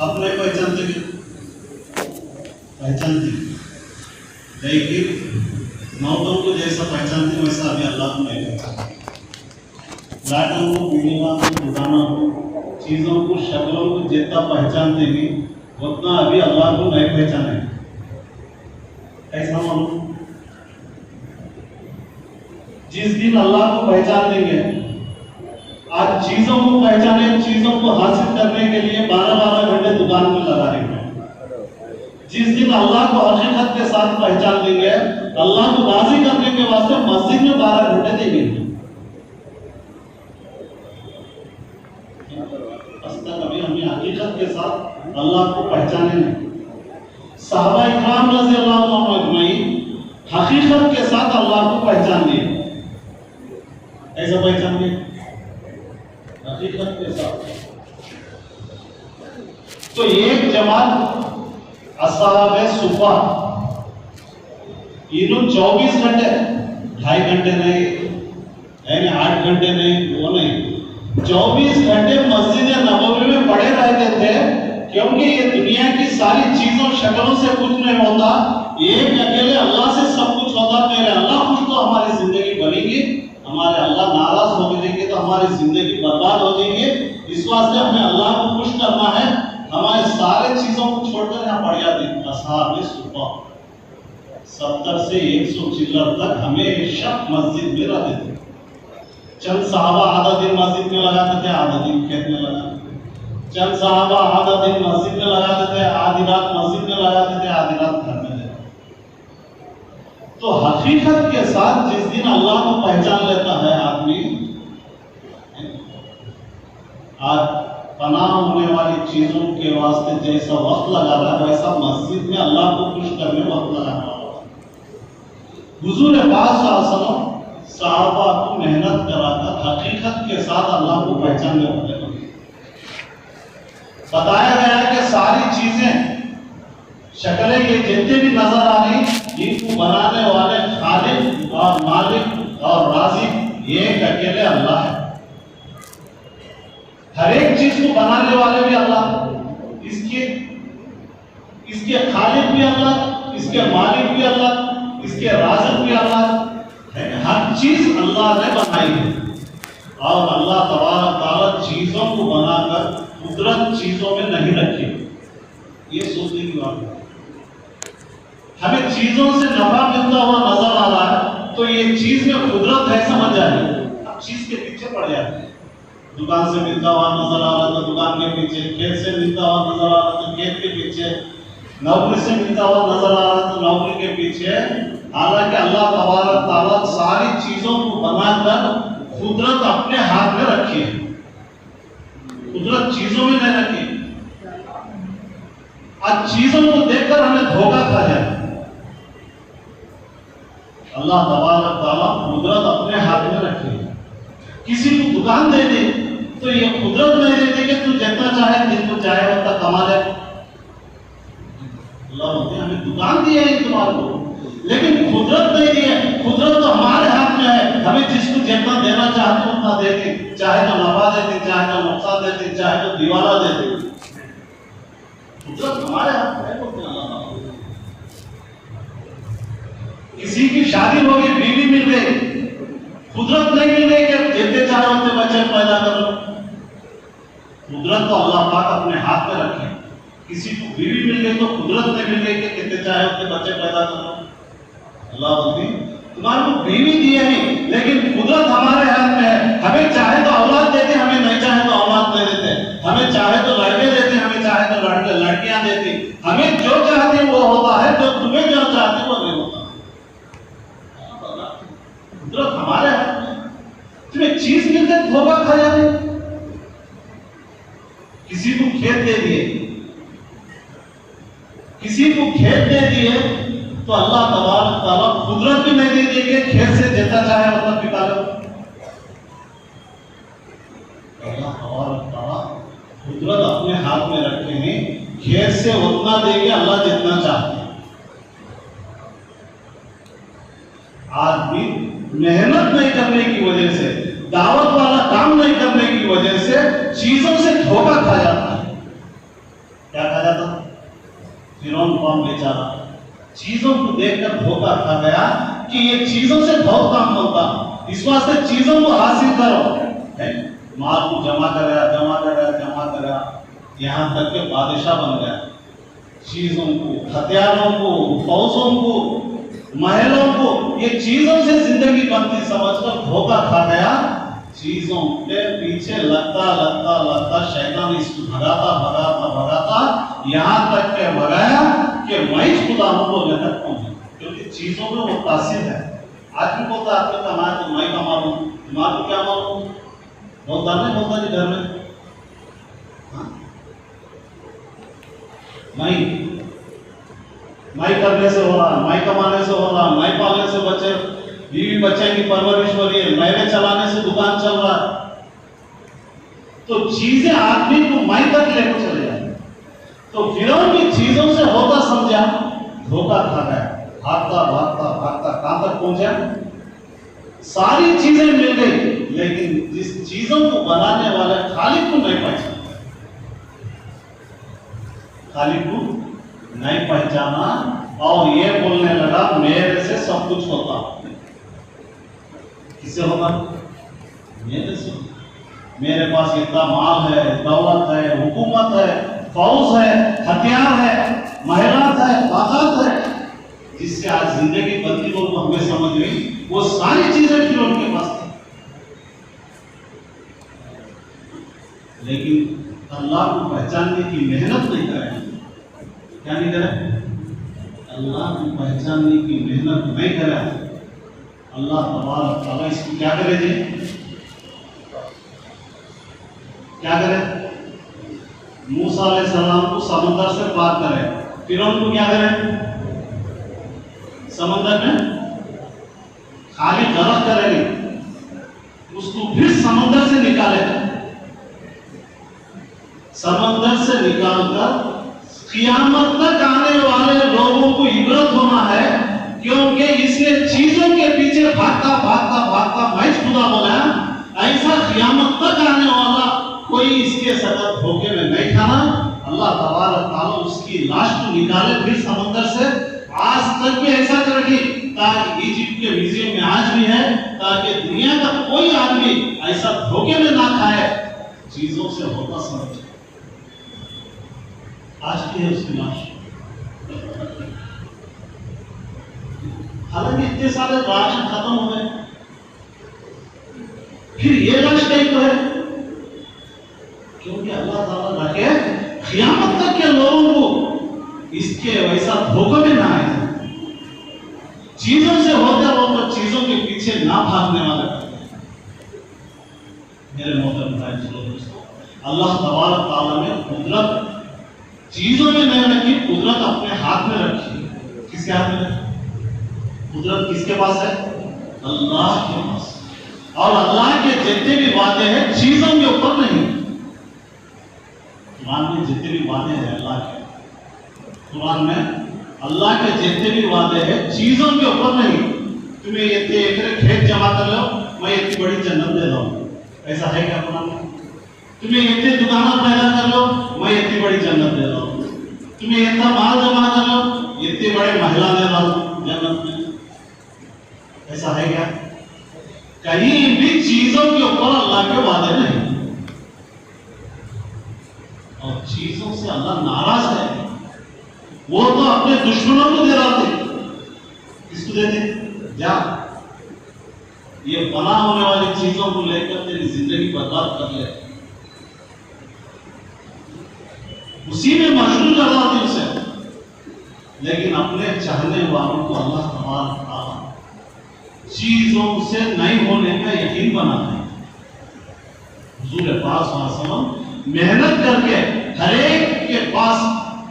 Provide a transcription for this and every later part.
अपने पहचानते पहचानते, लेकिन नौटों को जैसा पहचानते वैसा अभी अल्लाह को नहीं पहचानते। लाटों को, बिल्डिंगों को, दुकानों को, चीज़ों को, शक्लों को जितना पहचानते हैं उतना अभी अल्लाह को नहीं पहचाने। ऐसा मालूम, जिस दिन अल्लाह को पहचान लेंगे, आज चीजों को पहचाने, चीजों को हासिल करने के लिए 12-12 घंटे दुकान में लगा देंगे। जिस दिन अल्लाह को हकीकत के साथ पहचान लेंगे, अल्लाह को राजी करने के वास्ते मस्जिद में 12 घंटे देंगे। कभी हमें हकीकत के साथ अल्लाह को पहचाने नहीं। सहाबा इकराम रज़ी अल्लाह अन्हुम अजमईन हकीकत के साथ अल्लाह को पहचान लिए। ऐसा पहचान लिए हकीकत के साथ। तो एक जमात असहाबे सुफा, इन्होंने 24 घंटे, 2.5 घंटे नहीं, 8 घंटे नहीं, वो नहीं, 24 घंटे मस्जिद नबवी में पड़े रहते थे, क्योंकि ये दुनिया की सारी चीजों शक्लों से कुछ नहीं होता, एक अकेले अल्लाह से सब कुछ होता। मेरे अल्लाह खुश तो हमारी जिंदगी बनेगी, हमारे अल्लाह नाराज हो जाएंगे तो हमारी जिंदगी बर्बाद हो जाएगी। इस वास्ते हमें अल्लाह को खुश करना है, हमारे सारे चीजों को छोड़कर यहाँ पड़ जाते हैं। असहाबे सुफा 70 से 100 चिल्लर तक हमेशा मस्जिद में रहते थे। चंद साहबा आधा दिन मस्जिद में लगाते थे, आधा दिन खेत में लगाते थे। चंद साहबा आधा दिन मस्जिद में लगाते थे, आधी रात मस्जिद में लगाते थे, आधी रात घर में रहते। तो हकीकत के साथ जिस दिन अल्लाह को पहचान लेता है आदमी, आज पनाह होने वाली चीजों के वास्ते जैसा वक्त लगा रहा है, वैसा मस्जिद में अल्लाह को खुश करने वक्त लगा रहा है। हुजूर पाक सल्लल्लाहु अलैहि वसल्लम सहाबा को मेहनत कराकर हकीकत के साथ अल्लाह को पहचानने वाले थे। बताया गया कि सारी चीजें शक्लें ये जितने भी नजर आ रही, इनको बनाने वाले खालिक और मालिक और राज़िक एक अकेले अल्लाह है। हर एक चीज को बनाने वाले भी अल्लाह, इसके खालिक भी अल्लाह, इसके मालिक भी अल्लाह, इसके राज़िक भी अल्लाह। हर चीज अल्लाह ने बनाई है और अल्लाह तबारक तआला चीजों को बनाकर कुदरत चीजों में नहीं रखी। ये सोचने की बात है। हमें चीजों से नफा मिलता हुआ नजर आ रहा है तो ये चीज में कुदरत है, समझ जाए। अब चीज के पीछे पड़ जाते हैं। दुकान से मिलता हुआ नजर आ रहा था, दुकान के पीछे, खेत से मिलता हुआ नजर आ रहा था, खेत के पीछे, नौकरी से मिलता हुआ नजर आ रहा था, नौकरी के पीछे। हालांकि अल्लाह तबारक तआला सारी चीजों को बनाकर कुदरत अपने हाथ में रखी है, कुदरत चीजों में नहीं रखी। आज चीजों को देखकर हमें धोखा खा जाए। अल्लाह तबारक तआला कुदरत अपने हाथ में रखी है। किसी को दुकान दे दे तो ये कुदरत नहीं देती कि तू जितना चाहे, जिनको चाहे उतना कमा ले। अल्लाह बोलते हमें दुकान दी है तुम्हारे को, लेकिन कुदरत नहीं दी है। कुदरत तो हमारे हाथ में है, हमें जिसको जितना देना चाहते उतना देते, चाहे तो नफा देते, चाहे तो नुकसान देते, चाहे तो दिवाला देते। कुदरत हमारे हाथ में है। किसी की शादी हो गई, बीवी मिल गई, कुदरत नहीं मिल गई कि जितने चाहे उतने बच्चे पैदा करो। कुदरत तो अल्लाह पाक अपने हाथ में रखे। किसी को बीवी मिल गई तो कुदरत नहीं मिल गई कि कितने चाहे उतने बच्चे पैदा करो। अल्लाह बोलती तुम्हारे को बीवी दी है नहीं, लेकिन कुदरत हमारे हाथ में है। हमें चाहे तो औलाद देते, हमें नहीं चाहे तो औलाद नहीं देते। हमें चाहे तो लड़के देते, हमें चाहे तो लड़कियां देती। हमें जो चाहते वो होता है, जो तुम्हें जो चाहते वो नहीं होता। कुदरत हमारे हाथ में। तुम्हें चीज मिलते धोखा खा जाते। किसी को खेत दे दिए, किसी को खेत दे दिए तो अल्लाह तबारक तआला कुदरत भी नहीं दे देंगे खेत से जितना चाहे उतना निकालो। अल्लाह तबारक तआला कुदरत अपने हाथ में रखे हैं, खेत से उतना देंगे अल्लाह जितना चाहते हैं। आदमी मेहनत नहीं करने की वजह से, दावत वाला काम नहीं करने की वजह से चीजों से धोखा खा जाता है। कौन बेचारा चीजों को देखकर धोखा खा गया कि ये चीजों से बहुत काम बनता, इस वास्ते चीजों को हासिल करो, है? माल को जमा करा, यहाँ तक के बादशाह बन गया। चीजों को, हथियारों को, फौजों को, महलों को, ये चीजों से जिंदगी बनती समझकर धोखा खा गया। चीजों के पीछे लगता शैतान इसको भगाता यहाँ तक के भगाया कि मैं खुदा हूं बोलने तक पहुंचे, क्योंकि चीजों में वो तासीर है। आदमी बोलता आदमी कमाए तो मैं कमा लूं, दिमाग को क्या मालूम, बोलता नहीं बोलता जी घर में, हाँ? मैं करने से हो रहा, मैं कमाने से हो रहा, मैं पालने से बच्चे बीवी बच्चे की परवरिश हो रही है, मैंने चलाने से दुकान चल रहा है। तो चीजें आदमी को मैं तक लेकर चले जाए। तो फिरौन की चीजों से होता समझा, धोखा खा गया, भागता कहां तक पहुंचा, सारी चीजें मिल गई, लेकिन जिस चीजों को बनाने वाले खालिक को नहीं पहचाना, खालिक को नहीं पहचाना और ये बोलने लगा मेरे से सब कुछ होता। किससे होगा? मेरे से। मेरे पास इतना माल है, दौलत है, हुकूमत है, फौज है, हथियार है, महिलात है, ताकत है, जिससे आज जिंदगी बदली लोग हमें समझ गई, वो सारी चीजें फिर उनके पास थी। लेकिन अल्लाह को पहचानने की मेहनत नहीं करें। क्या नहीं करें? अल्लाह को पहचानने की मेहनत नहीं करें। अल्लाह तबारक तआला इसको क्या करे जी? क्या करे? मूसा अलैहिस्सलाम को समंदर से पार करे, फिरौन को क्या करे? समंदर में खाली गरक करेगी, उसको फिर समंदर से निकालेगा। समंदर से निकालकर क़यामत तक आने वाले लोगों को इबरत होना है, क्योंकि इसने चीजों के पीछे भागता मैं खुदा बोला। ऐसा क़यामत तक आने वाला कोई इसके सदर धोखे में नहीं खाना। अल्लाह तबारक तआला उसकी लाश को निकाले फिर समंदर से। आज तक भी ऐसा करेगी, ताकि इजिप्ट के म्यूजियम में आज भी है, ताकि दुनिया का कोई आदमी ऐसा धोखे में ना खाए, चीजों से होता समझ। आज की है उसकी लाश। हालांकि इतने सारे राशन खत्म हो गए, फिर ये लाश कहीं तो है, क्योंकि अल्लाह ताला रखे क़यामत तक के लोगों को इसके वैसा धोखे में ना आए, चीजों से होते होकर चीजों के पीछे ना भागने वाले। मेरे मोहतरम भाई दोस्तों, अल्लाह तबारक तआला ने कुदरत चीजों में नहीं रखी, कुदरत अपने हाथ में रखी। किसके हाथ में? कुदरत किसके पास है? अल्लाह के पास। और अल्लाह के जितने भी वादे हैं चीजों के ऊपर नहीं। कुरान में जितने भी वादे हैं अल्लाह के, कुरान में अल्लाह के जितने भी वादे हैं चीजों के ऊपर नहीं। तुम्हें इतने एकड़ खेत जमा कर लो, मैं इतनी बड़ी जन्नत दे दूं, ऐसा है क्या कुरान में? तुम्हें इतने दुकान पैदा कर लो, मैं इतनी बड़ी जन्नत दे दूं। तुम्हें इतना माल जमा कर लो, इतने बड़े महिला दे दूं जन्नत में, ऐसा है क्या? कहीं भी चीजों के ऊपर अल्लाह के वादे नहीं, और चीजों से अल्लाह नाराज है। वो तो अपने दुश्मनों को दे रहा थे, किसको देते? जा ये बना होने वाली चीजों को लेकर तेरी जिंदगी बर्बाद कर ले, उसी में मशगूल कर रहा थी उसे। लेकिन अपने चाहने वालों को अल्लाह तबारक तआला चीजों से नहीं होने का यकीन बनाते हैं। हुजूर पाक सल्लल्लाहु अलैहि वसल्लम मेहनत करके हर एक के पास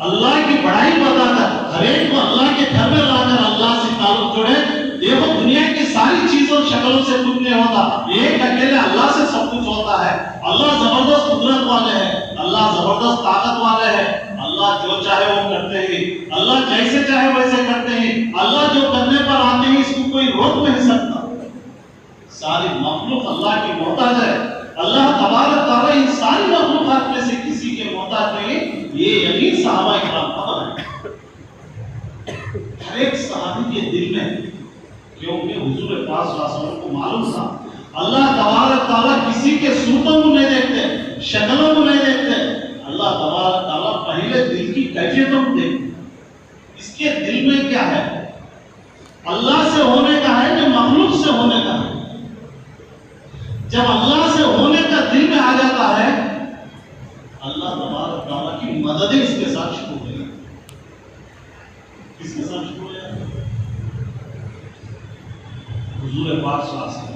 अल्लाह की बड़ाई बताकर, हर एक को अल्लाह के घर में लाकर अल्लाह से ताल्लुक जोड़े। देखो दुनिया की सारी चीजों शक्लों से कुछ नहीं होता, एक अकेले अल्लाह से सब कुछ होता है। अल्लाह जबरदस्त कुदरत वाले हैं, अल्लाह जबरदस्त ताकत वाले हैं। अल्लाह जो चाहे वो करते हैं, अल्लाह जैसे चाहे वैसे करते हैं। अल्लाह जो करने पर आते हैं इसको कोई रोक नहीं सकता। सारी मखलूक अल्लाह की मोहताज है। अल्लाह तबारक तआला इन सारी मखलूकात में से किसी के मोहताज नहीं। ये यकीन सहाबा इकराम का है। हर एक सहाबी के दिल में, क्योंकि हुजूर पाक सल्लल्लाहु अलैहि वसल्लम को मालूम था अल्लाह तबारक तआला किसी के सूरतों को नहीं देखते, शक्लों को नहीं देखते, अल्लाह तबारक तआला पहले दिल की कैफियतों को देखते। इसके दिल में क्या है, अल्लाह से होने का है कि मखलूक से होने का है। जब अल्लाह से होने का दिल में आ जाता है, अल्लाह तबारक तआला की मदद इसके साथ शुरू हो गई। किसके साथ शुरू हो जाएगा? हुजूर पाक सल्लल्लाहु अलैहि वसल्लम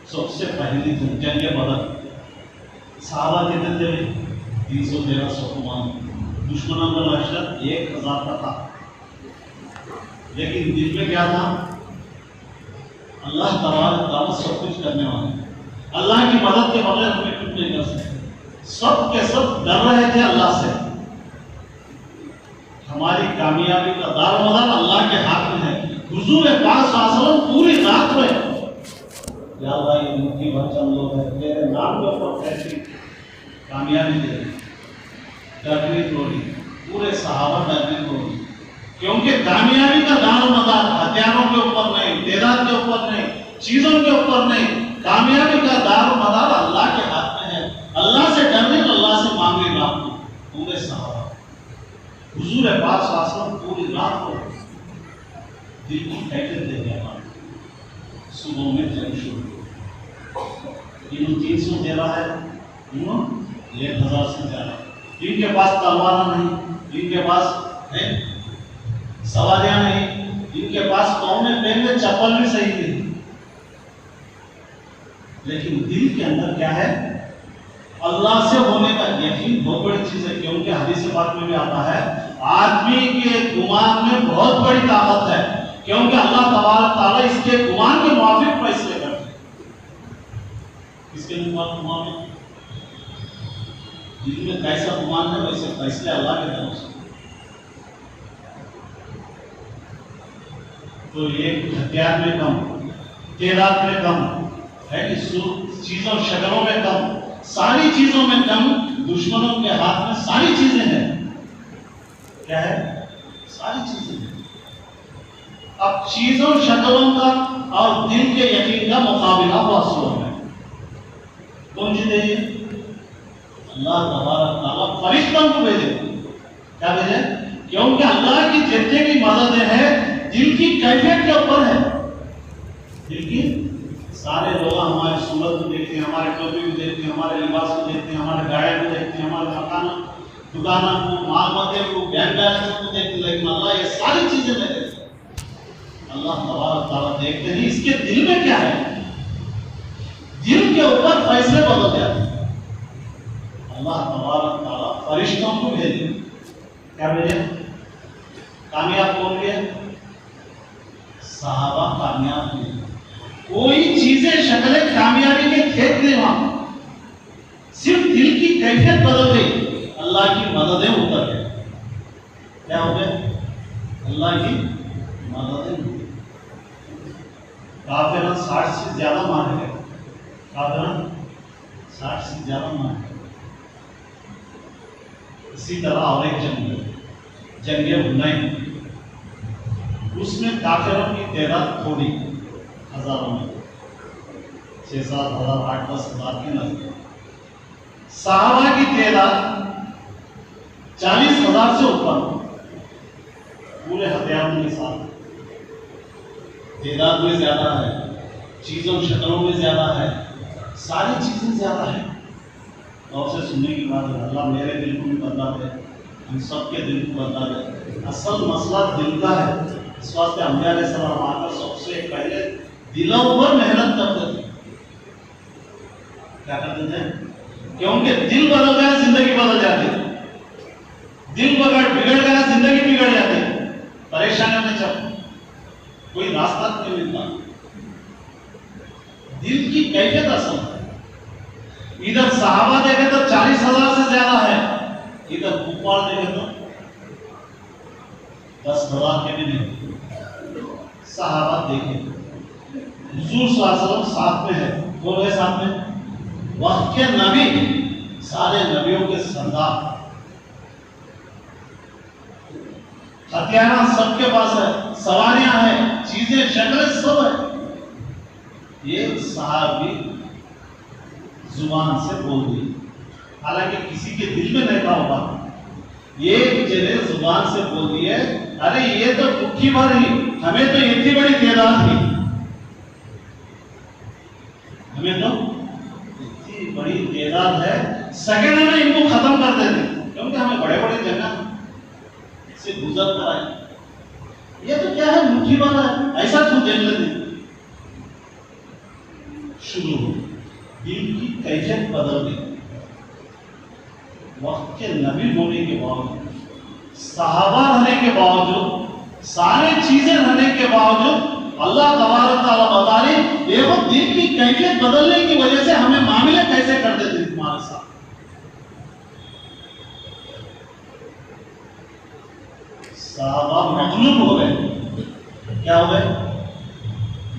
सबसे पहली जंग बदर, सहाबा कितने थे? 313 कुमान, दुश्मनों का लश्कर 1000 का था, लेकिन दिल में क्या था? अल्लाह तबारक तआला सब कुछ करने वाला है, अल्लाह की मदद के बगैर हमें कुछ नहीं कर सकते। सब के सब डर रहे थे अल्लाह से। हमारी कामयाबी का दारोमदार अल्लाह के हाथ में है। हुजूर पाक सल्लल्लाहु अलैहि वसल्लम पूरी रात में, या अल्लाह ये मुक्ति बचन लोग है तेरे नाम के ऊपर कैसी कामयाबी दे, डरने तोड़ी, पूरे सहाबा डरने तोड़ी, क्योंकि कामयाबी का दारोमदार हथियारों के ऊपर नहीं, तेजाब के ऊपर नहीं, चीजों के ऊपर नहीं, कामयाबी का दारोमदार अल्लाह के हाथ में है। अल्लाह से डरने, अल्लाह से मांगे रात को पूरे सहाबा। हुजूर पाक सल्लल्लाहु अलैहि वसल्लम पूरी रात को दिल की कैफियत दे गया। सुबह में जंग शुरू, इन्हों 300 दे रहा है, इन्हों 1000 से ज्यादा। इनके पास तलवार नहीं, इनके पास है सवारियां नहीं, इनके पास पाँव में पहनने चप्पल भी सही नहीं, लेकिन दिल के अंदर क्या है? अल्लाह से होने का यकीन बहुत बड़ी चीज है। क्योंकि हदीस पाक में भी आता है आदमी के गुमान में बहुत बड़ी ताकत है, क्योंकि अल्लाह तबारक तआला इसके गुमान के मुआफिक फैसले करते हैं। इसके गुमान में दिल में कैसा गुमान है वैसे फैसले अल्लाह के तरफ से। तो ये हथियार में कम, तेजाब में कम है, चीजों शक्लों में कम, सारी चीजों में कम, दुश्मनों के हाथ में सारी चीजें हैं। क्या है? सारी चीजें हैं। अब चीजों शक्लों का और दिल के यकीन का मुकाबला हुआ सूरत में। कौन चीज है ये? अल्लाह तबारक तआला फरिश्तों को भेजे। क्या भेजे? क्योंकि अल्लाह की जितने भी मदद है दिल की कैफियत के ऊपर है। दिल की सारे लोग हमारे सूरत को देखते हैं, हमारे टोपी को देखते हैं, हमारे लिबास को देखते हैं, हमारे गाड़ियों को देखते हैं, हमारे मकान दुकानों को, माल मत्ते को, बैंक बैलेंस को देखते हैं, लेकिन अल्लाह ये सारी चीजें नहीं देखते। अल्लाह तबारक तआला देखते हैं इसके दिल में क्या है। दिल के ऊपर फैसले बदल जाते हैं। अल्लाह तबारक तआला फरिश्तों को भेजे। क्या भेजे? कामयाब कौन हुए? सहाबा कामयाब हुए। कोई चीजें शक्लें कामयाबी के खेत नहीं, वहां सिर्फ दिल की कैफियत बदल गई, अल्लाह की मददें उतर गई। क्या हो गया? अल्लाह की मददें। काफिर 60 से ज्यादा मारे गए, काफिर 60 से ज्यादा मारे गए। इसी तरह और एक जंगे हुनैन, उसमें काफिरों की तादाद थोड़ी, हजारों में 6-7 हजार, 8-10 हजार के नजदीक। सहाबा की तादाद 40,000 से ऊपर, पूरे हथियारों के साथ। तादाद में ज्यादा है, चीजों शक्लों में ज्यादा है, सारी चीजें ज्यादा है। और से सुनने की बात है, अल्लाह मेरे दिल को भी बदला दे, हम सबके दिल को बदला दे। असल मसला दिल का है। इस वास्ते अंबिया अलैहिस्सलाम आकर सबसे पहले दिलों पर मेहनत करते थे। क्या करते थे? क्योंकि दिल बदल गया जिंदगी बदल जाती, दिल बिगड़ गया जिंदगी बिगड़ जाती। परेशानियों में चल कोई रास्ता नहीं मिलता। दिल की कैफियत असल है। इधर सहाबा देखे तो 40,000 से ज्यादा है, इधर कुफार देखे तो 10,000 के भी नहीं। सहाबा देखे, हुजूर सल्लल्लाहु अलैहि वसल्लम साथ में है। कौन है साथ में? वक्त के नबी, सारे नबियों के सरदार, हथियार सबके पास है, सवारियां हैं, चीजें शक्लें सब है। एक सहाबी जुबान से बोल दी, हालांकि किसी के दिल में नहीं था होगा, एक जने जुबान से बोल दिए, अरे ये तो मुट्ठी भर ही, हमें तो इतनी बड़ी तादाद थी, हमें तो इतनी बड़ी तादाद है, सेकंड में इनको खत्म कर देते, क्योंकि हमें बड़े बड़े जगह से गुजर कर आए, ये तो क्या है मुट्ठी भर है, ऐसा क्यों देख लेते। शुरू हो दिल की कैफियत बदल गई। वक्त के नबी होने के बावजूद, सहाबा रहने के बावजूद, सारे चीजें रहने के बावजूद अल्लाह तबारक तआला बता रही, देखो दिल की कैफियत बदलने की वजह से हमें मामले कैसे कर देते तुम्हारे साथ। सहाबा मगलूब हो गए, क्या हो गए,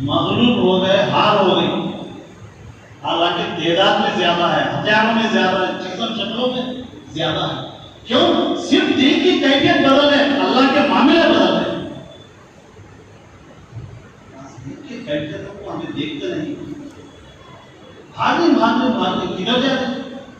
मगलूब हो गए, हार हो गई। हालांकि तादाद में ज्यादा है, हथियारों में ज्यादा है, चीजों शक्लों में ज्यादा है, क्यों, सिर्फ दिल की कैफियत बदल है, अल्लाह के मामले बदल है। दिल की कैफियत को हमें देखते नहीं, भागने किधर जा रहे।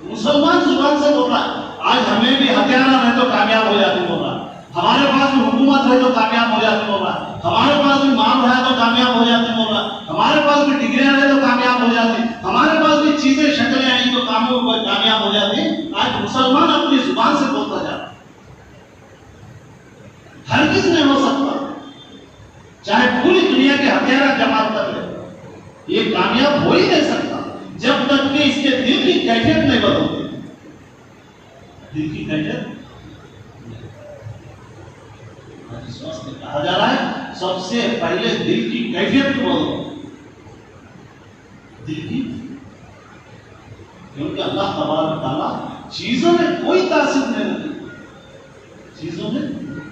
मुसलमान जुबान से बोल रहा है, आज हमें भी हथियार है तो कामयाब हो जाते, बोल रहा है, हमारे पास भी हुकूमत है तो कामयाब हो जाते, बोल रहा है, हमारे पास भी माल है तो कामयाब हो जाते, बोल रहा है, हमारे पास भी डिग्रियां है तो कामयाब हो जाते, हमारे पास भी चीजें शक्लें आई तो कामयाब हो जाती। आज मुसलमान अपनी जुबान से बोलता जा रहा है, हरगिज़ नहीं हो सकता, चाहे पूरी दुनिया के हथियार जमा कर ले, ये कामयाब हो ही नहीं सकता जब तक कि इसके दिल की कैफियत नहीं बदलती। दिल की कैफियत कहा जा रहा है, सबसे पहले दिल की कैफियत को बदलो, दिल की, क्योंकि अल्लाह तबारक तआला चीजों में कोई तासीर नहीं रखती, चीजों में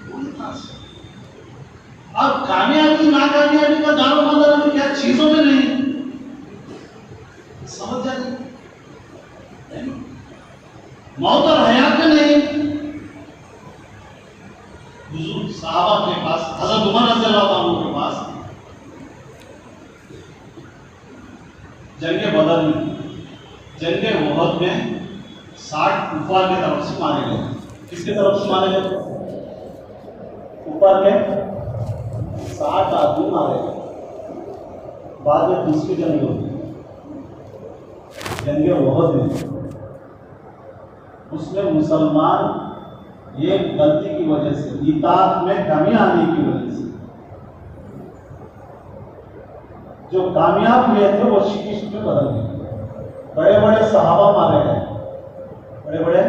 कोई तासीर। अब कामयाबी नाकामयाबी का दारोमदार हमें क्या चीजों में नहीं, समझ जाए, मौत और हयात में नहीं। हुजूर सहाबा के पास, हज़रत उमर रज़ियल्लाहु अन्हु के पास जंगे बदर में, जंगे उहद में 60 कुफार की तरफ से मारे गए। किसकी तरफ से मारे गए? ऊपर के 60 आदमी मारे गए। बाद में दूसरी जंग होती, जंगे उहद में, उसमें मुसलमान ये गलती की वजह से, इताअत में कमी आने की वजह से जो कामयाब हुए थे वो शिकस्त में बदल गए। बड़े बड़े सहाबा मारे गए, बड़े बड़े,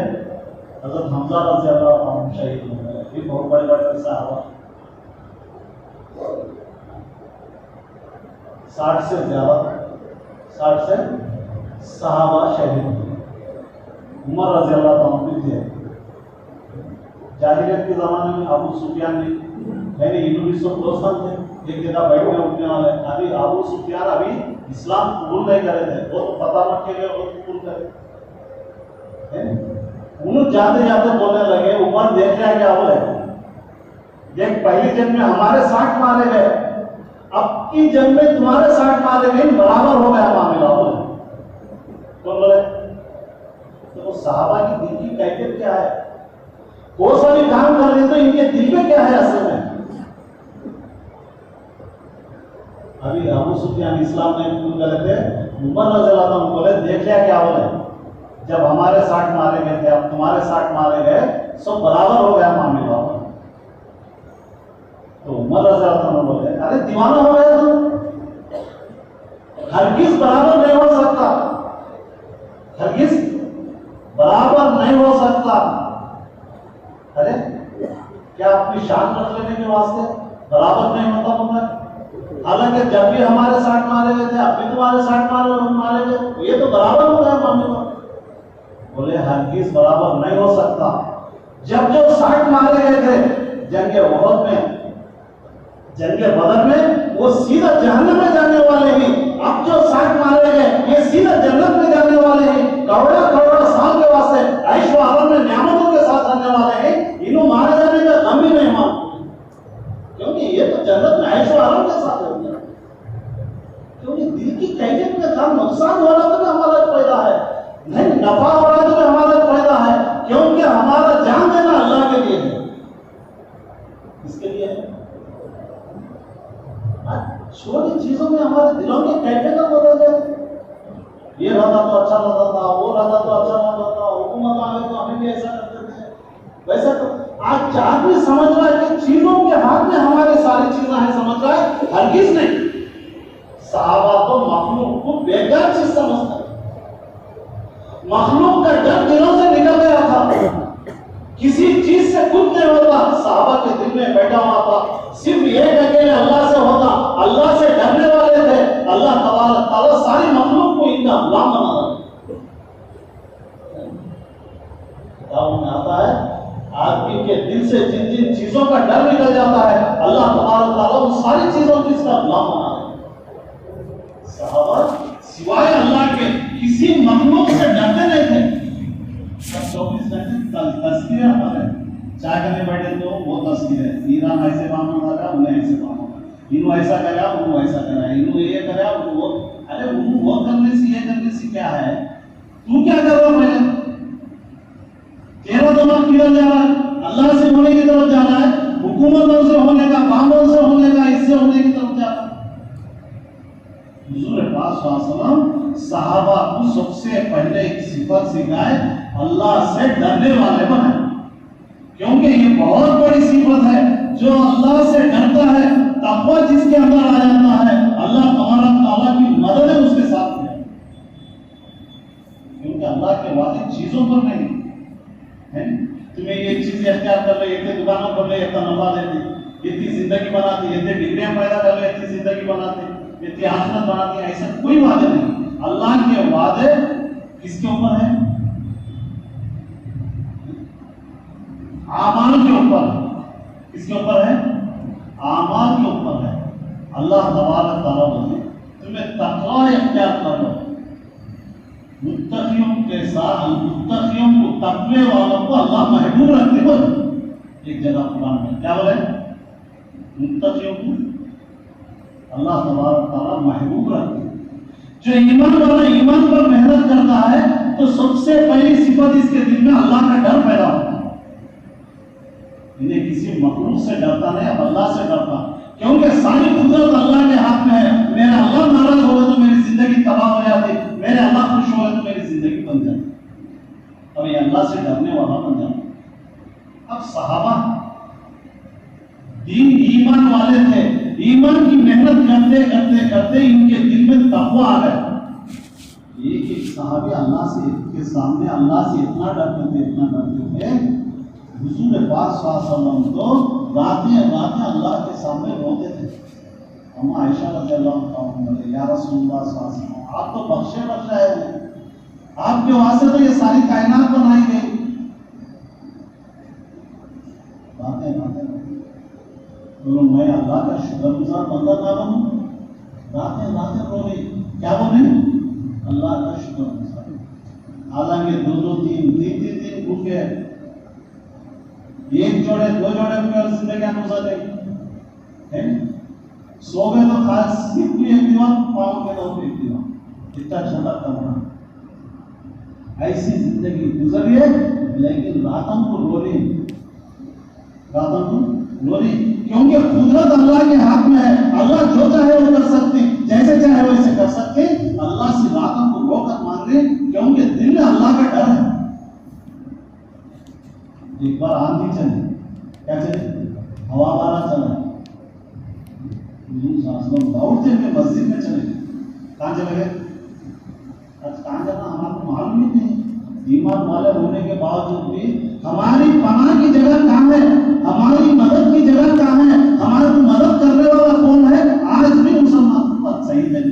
हज़रत हमजा रज़ियल्लाहु अन्हु शहीद हो गए, ये बहुत बड़े बड़े सहाबा, 60 से ज्यादा, 60 से सहाबा शहीद हुए। उमर रज़ियल्लाहु अन्हु थे। जाहिलियत के ज़माने में अबू सुफियान ने, यानी इन्हों 2 साल थे, एक जगह बैठने उठने वाले। अभी अबू सुफियान अभी इस्लाम कबूल नहीं करे थे, वो तो पता रखे गए वो कबूल करे। उन्होंने जाते जाते बोलने लगे, उमर देख लिया क्या बोले, देख पहली जंग में हमारे 60 मारे गए, अब की जंग में तुम्हारे 60 मारे गए, बराबर हो गया मामला। बोले कौन बोले? तो सहाबा की दिल की कैफियत क्या है, वो सारे काम कर रहे तो इनके दिल में क्या है असल में। अभी अबू सुफियान इस्लाम में कबूल करे थे, उमर रज़ियल्लाहु अन्हु बोले देख लिया क्या बोले, जब हमारे 60 मारे गए थे अब तुम्हारे 60 मारे गए, सब बराबर हो गया मामला। तो उमर रज़ियल्लाहु अन्हु बोले अरे दीवाना हो गया तुम, हरगिज़ बराबर नहीं हो सकता, हरगिज़ बराबर नहीं हो सकता। अरे क्या अपनी शान रख लेने के वास्ते बराबर नहीं होता मुझे? हालांकि जब भी हमारे 60 मारे गए थे, अब भी तुम्हारे 60 मारे गए, ये तो बराबर हो गया मामला। बोले हरगिज़ बराबर नहीं हो सकता। जब जो 60 मारे गए थे जंगे उहद में, जंगे बदर में, वो सीधा जहन्नम में जाने वाले ही, अब जो 60 मारे गए ये सीधा जन्नत में जाने वाले हैं, करोड़ों करोड़ों साल के वास्ते ऐश व आराम में नियामतों के साथ रहने वाले हैं, इन्हों मारे जाने का गम ही नहीं मान। लिए है? किसके लिए है? छोटी चीजों में हमारे दिलों के कैफे का बदल जाए। ये रहता तो अच्छा रहता था, वो रहता तो अच्छा रहता था, हुकूमत आ गई तो हमें भी ऐसा करते थे, वैसा तो आज आदमी समझ रहा है कि चीजों के हाथ में हमारे सारी चीजें हैं, समझ रहा है? हरगिज नहीं। सहाबा तो मखलूक को बेकार चीज समझता है। मखलूक का डर दिलों से निकल गया था, किसी चीज से खुद नहीं होता। सहाबा के दिल में बैठा हुआ था, सिर्फ एक अकेले अल्लाह से होता, अल्लाह से डरने वाले थे। अल्लाह ताला सारी मखलूक को इनका गुलाम बना रहा है। आता है आदमी के दिल से जिन जिन चीजों का डर निकल जाता है, अल्लाह ताला उन सारी चीजों की इसका गुलाम बना रहा है। सहाबा सिवाय अल्लाह के किसी मखलूक से डरते नहीं थे। 24 घंटे तस्वीरें हमारे चाय करने बैठे तो वो तस्वीर है, ईरान ऐसे मामला लगा, उन्हें ऐसे मामला, इन्हों ऐसा करा, उन्हों ऐसा करा, इन्हों ये करा, वो अरे वो करने से ये करने से क्या है? तू क्या कर रहा है? तेरा दिमाग किधर जा रहा है? अल्लाह से होने की तरफ जा रहा है, हुकूमतों से होने का, कामों से होने का, इससे होने की तरफ जा रहा है। हुजूर पाक सल्लल्लाहु अलैहि वसल्लम सहाबा को सबसे पहले एक सिफत सिखाए, अल्लाह से डरने वाले बने, क्योंकि ये बहुत बड़ी सिफत है। जो अल्लाह से डरता है, तक़वा जिसके अंदर आ जाता है, अल्लाह ताला की मदद है उसके साथ में, क्योंकि अल्लाह के वादे चीजों पर नहीं है। तुम्हें ये चीज इख्तियार कर ले, इतने दुकानों पर ले, इतना नफा देती, इतनी जिंदगी बनाती, इतने डिग्रियां पैदा कर ले, इतनी जिंदगी बनाती, इतनी आखिरत बनाती, ऐसा कोई वादे नहीं। अल्लाह के वादे किसके ऊपर है? आमाल के ऊपर। किसके ऊपर है? आमाल के ऊपर है। अल्लाह तबारक तआला बोले तुम्हें तक़वा इख्तियार कर लो, मुत्तक़ियों के साथ, मुत्तक़ियों को, तक़वे वालों को अल्लाह महबूब रखते हो। एक जगह कुरान में क्या बोले? मुत्तक़ियों को अल्लाह तबारक तआला महबूब रखते। जो ईमान वाला ईमान पर मेहनत करता है, तो सबसे पहली सिफत इसके दिल में अल्लाह का डर पैदा होता है। इन्हें किसी मखलूक से डरता नहीं, अल्लाह से डरता, क्योंकि सारी कुदरत अल्लाह के हाथ में है। मेरा अल्लाह नाराज हो गया तो मेरी जिंदगी तबाह हो जाती, मेरे अल्लाह खुश हो गए तो मेरी जिंदगी बन जाती। और ये अल्लाह से डरने वाला बन जाता। अब सहाबा दीन ईमान वाले थे, ईमान की मेहनत करते करते करते इनके दिल में तक़वा आ गया। एक सहाबी अल्लाह से के सामने अल्लाह से इतना डरते थे, इतना डरते थे, हुजूर पाक सल्लल्लाहु अलैहि वसल्लम तो रातें रातें अल्लाह के सामने रोते थे। अम्मा आयशा रज़ियल्लाहु अन्हा, या रसूलुल्लाह सल्लल्लाहु अलैहि वसल्लम, आप तो बख्शे बख्शाए हैं, आपके वास्ते तो ये सारी कायनात बनाई गई। रातें रातें बोलो मैं अल्लाह का शुक्रगुजार बंदा ना बनूं? रातें रातें रो रही, क्या बोले? अल्लाह का शुक्रगुजार। हालांकि 2-2 3-3 दिन भूखे, एक जोड़े 2 जोड़े में जिंदगी गुजर गई, सो गए तो खास सिर्फ एक दीवार, पाँव के दो एक दीवार, इतना छोटा कमरा, ऐसी जिंदगी गुजरी है। लेकिन रातों को रो रही, रातों को रो रही, क्योंकि कुदरत अल्लाह के हाथ में है। अल्लाह जो चाहे वो कर सकते, जैसे चाहे वैसे कर सकते। अल्लाह से रातों को रोकर मान रहे, क्योंकि दिल में अल्लाह का डर है। एक बार आंधी चली, क्या चली? हवा वाला चला, दौड़ते हुए मस्जिद में चले गए। कहाँ चले गए? आज कहाँ जाना हमारे मालूम ही नहीं। ईमान वाले होने के बावजूद भी हमारी पनाह की जगह कहाँ है, हमारी मदद की जगह कहाँ है, हमारी मदद करने वाला कौन है? आज भी मुसलमान पर सही है।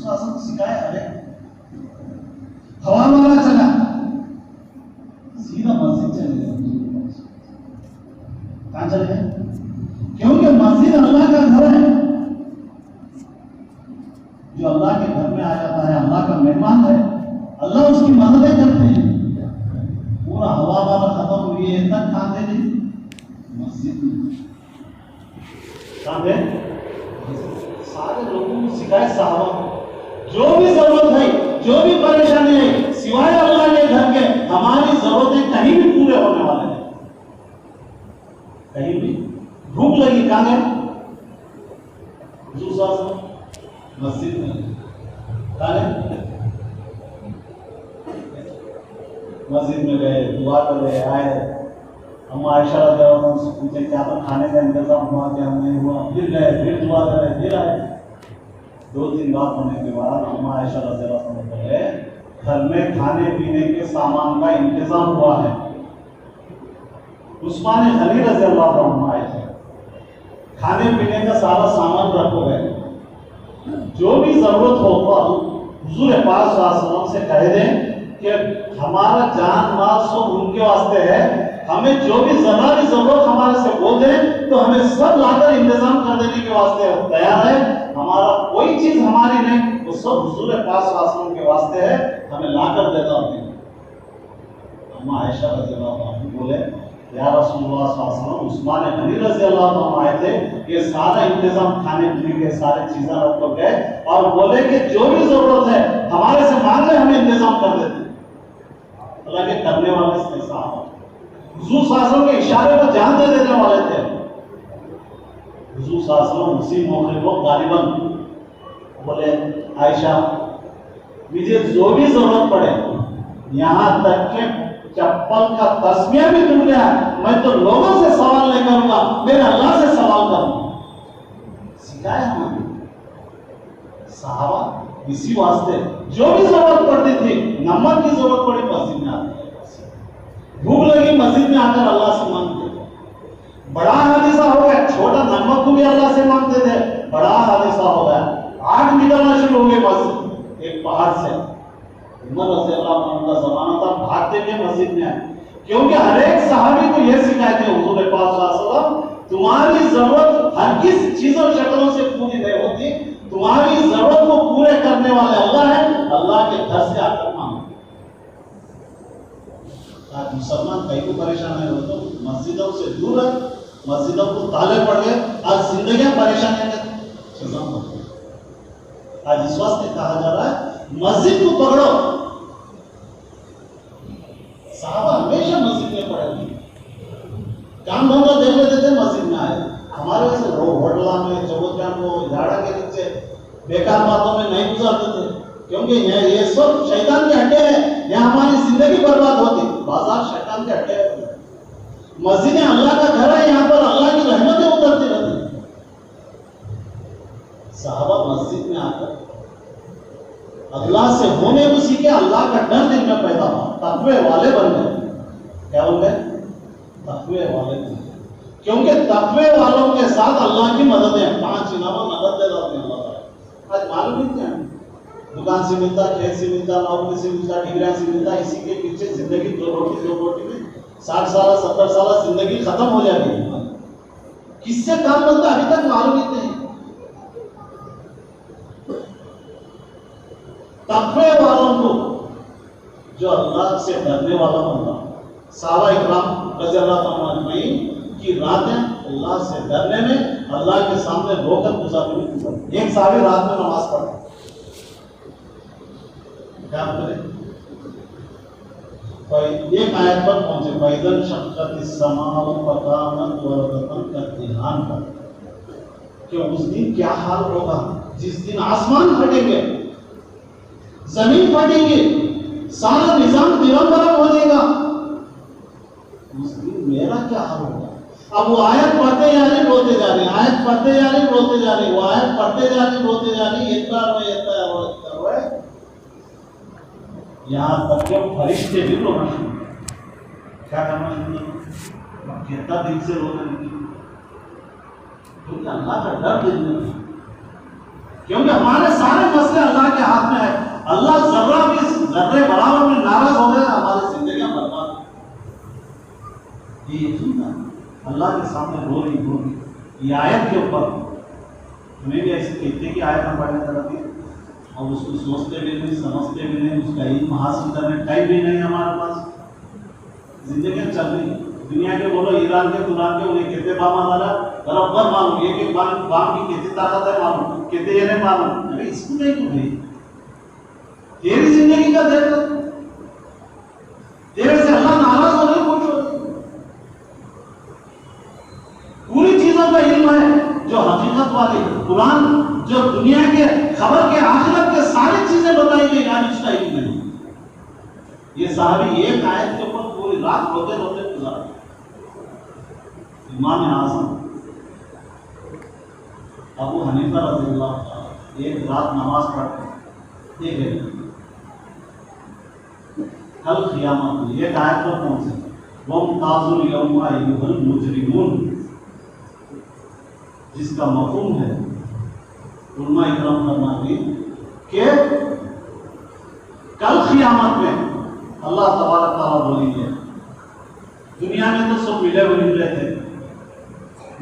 शासन सिखाया, अरे हवा वाला चला, सीधा मस्जिद चले गए। कहाँ चले गए? क्योंकि मस्जिद अल्लाह का घर है। जो अल्लाह के घर में आ जाता है, अल्लाह का मेहमान है, अल्लाह उसकी मददें करते हैं। पूरा हवा वाला खत्म हुई है तक कहाँ थे? मस्जिद में। कहाँ थे? सारे लोगों को सिखाए सहाबा, जो भी जरूरत है, जो भी परेशानी है, सिवाय अल्लाह के घर के हमारी जरूरतें कहीं कहीं भी भूख लगी कहाँ गए? हुजूर सल्लल्लाहु अलैहि वसल्लम मस्जिद में कहाँ गए? मस्जिद में गए, दुआ कर रहे आए। अम्मा आयशा रज़ियल्लाहु अन्हा से पूछे क्या तो खाने का इंतजाम हुआ क्या नहीं हुआ, फिर गए, फिर दुआ कर रहे, फिर आए। 2-3 बार होने के बाद अम्मा आयशा रज़ियल्लाहु अन्हा बोले घर में खाने पीने के सामान का इंतजाम हुआ है। उस्मान गनी रज़ियल्लाहु अन्हु आए थे, खाने पीने का सारा सामान रखोगे, जो भी जरूरत हो तो हुजूर पाक सल्लल्लाहु अलैहि वसल्लम से कह दें कि हमारा जान माल सब उनके वास्ते है, हमें जो भी जरा भी जरूरत हमारे से बोल दें तो हमें सब लाकर इंतजाम कर देने के वास्ते तैयार है। हमारा कोई चीज हमारी नहीं, वो सब हुजूर पाक सल्लल्लाहु अलैहि वसल्लम के वास्ते है, हमें लाकर देता हूं। अम्मा आयशा रज़ियल्लाहु अन्हा बोले या रसूलुल्लाह सल्लल्लाहु अलैहि वसल्लम, उस्मान गनी रज़ियल्लाहु अन्हु आए थे, ये सारा इंतजाम खाने पीने के सारे चीजें रख गए और बोले कि जो भी जरूरत है हमारे से मांग ले, हमें इंतजाम कर देते। अल्लाह के करने वाले से साहब हुजूर सल्लल्लाहु अलैहि वसल्लम के इशारे पर जान दे देने वाले थे। हुजूर सल्लल्लाहु अलैहि वसल्लम उसी मौके को गालिबन बोले आयशा मुझे जो भी जरूरत पड़े, यहाँ तक के चप्पल का तस्मिया भी टूट गया, मैं तो लोगों से सवाल नहीं करूंगा, मेरे अल्लाह से सवाल करूंगा। सिखाया हमें सहाबा इसी वास्ते जो भी जरूरत पड़ती थी, नमक की जरूरत पड़ी मस्जिद में आते, भूख लगी मस्जिद में आकर अल्लाह से मांगते। बड़ा हादिसा हो गया, छोटा नमक को भी अल्लाह से मांगते थे, बड़ा हादिसा हो गया, आग निकलना शुरू हो गई मस्जिद एक पहाड़ से। उमर रज़ियल्लाहु अन्हु का जमाना था, भागते हुए मस्जिद में आए, क्योंकि हर एक सहाबी को यह सिखाए थे हुजूर पाक सल्लल्लाहु अलैहि वसल्लम, तुम्हारी जरूरत हर किस चीजों शक्लों से पूरी नहीं होती, तुम्हारी जरूरत को पूरे करने वाले अल्लाह है, अल्लाह के घर से आकर मांगो। आज मुसलमान कहीं को परेशान है, तो मस्जिदों से दूर है, मस्जिदों को ताले पड़ गए, आज जिंदगी परेशान है। आज इस वास्ते कहा जा रहा है मस्जिद को पकड़ो। साहबा हमेशा मस्जिद में पड़े थे, काम धंधा देख लेते थे, मस्जिद में आए। हमारे वैसे होटला में, चबूतरा में, झाड़ा के नीचे बेकार बातों में नहीं गुजारते थे, क्योंकि ये सब शैतान के अड्डे हैं, यहाँ हमारी जिंदगी बर्बाद होती। बाजार शैतान के अड्डे हैं, मस्जिद अल्लाह का घर है, यहाँ पर अल्लाह की रहमतें उतरती रहती। साहबा मस्जिद में आकर अल्लाह से होने को सीखे, अल्लाह का डर दिल में पैदा हुआ, तकवे वाले बन गए। क्या बन गए? तकवे वाले बन गए, क्योंकि तकवे वालों के साथ अल्लाह की मदद है। 5 इनाम मदद दे जाते हैं अल्लाह। आज मालूम नहीं क्या, दुकान से मिलता, खेत से मिलता, नौकरी से मिलता, डिग्री से मिलता, इसी के पीछे जिंदगी दो रोटी में 60 साल 70 साल जिंदगी खत्म हो जाती है। किससे काम बनता अभी तक मालूम ही नहीं। तकवे वालों को, जो अल्लाह से डरने वाला बंदा, साहबा इकराम रज़ियल्लाहु अन्हुम की रातें अल्लाह से डरने में, अल्लाह के सामने रोकर गुजारने। एक साहबी रात में नमाज पढ़े, क्या करे? एक आयत पर पहुंचे, फैज़न शक्कतिस समाउ फकानत वरदतन का ध्यान कर, कि उस दिन क्या हाल होगा जिस दिन आसमान फटेंगे, जमीन फटेंगे, सारा निजाम तिरंगरंग हो जाएगा, उस दिन मेरा क्या हाल होगा। अब वो आयत पढ़ते जा रहे, रोते जा रहे, आयत पढ़ते जा रहे, रोते जा रहे, वो आयत पढ़ते जा रहे, रोते जा रहे, यहाँ तक के फरिश्ते भी रोना शुरू, क्या करना शुरू, कितना दिल से रोने लगे, क्योंकि अल्लाह का डर दिल में, क्योंकि हमारे सारे मसले अल्लाह के हाथ में है। अल्लाह जर्रा भी जर्रे बराबर में नाराज हो गए, हमारी जिंदगी बर्बाद। ये सुनना अल्लाह के सामने रो रही ये आयत के ऊपर हमें भी ऐसे कहते कि आयत हम पढ़ने करते और उसको सोचते भी नहीं, समझते भी नहीं, उसका इल्म हासिल करने टाइम भी नहीं हमारे पास। जिंदगी चल रही दुनिया के, बोलो ईरान के, तुरान के, उन्हें कितने बाम वाला बराबर मालूम, एक बाम की कितनी ताकत है मालूम, कितने ये नहीं मालूम। अरे इसको नहीं तो भाई, तेरी जिंदगी का देख, तेरे से अल्लाह नाराज हो रहे, कुछ हो कुरान जो दुनिया के खबर के आखिरत के सारी चीजें बताई गई, आज उसका इल्म नहीं। ये साहबी एक आयत के ऊपर पूरी रात रोते रोते गुजारा। इमाम आज़म अबू हनीफा रज़ियल्लाहु अन्हु एक रात नमाज पढ़ते एक है कल क़ियामत में एक आयत पर पहुंचे, वमुताज़ुल यौमा अय्युहल मुजरिमून, जिसका मफ़हूम है उलमा इकराम फरमाते कि कल क़ियामत में अल्लाह तबारक तआला बोलेंगे, दुनिया में तो सब मिले हुए थे,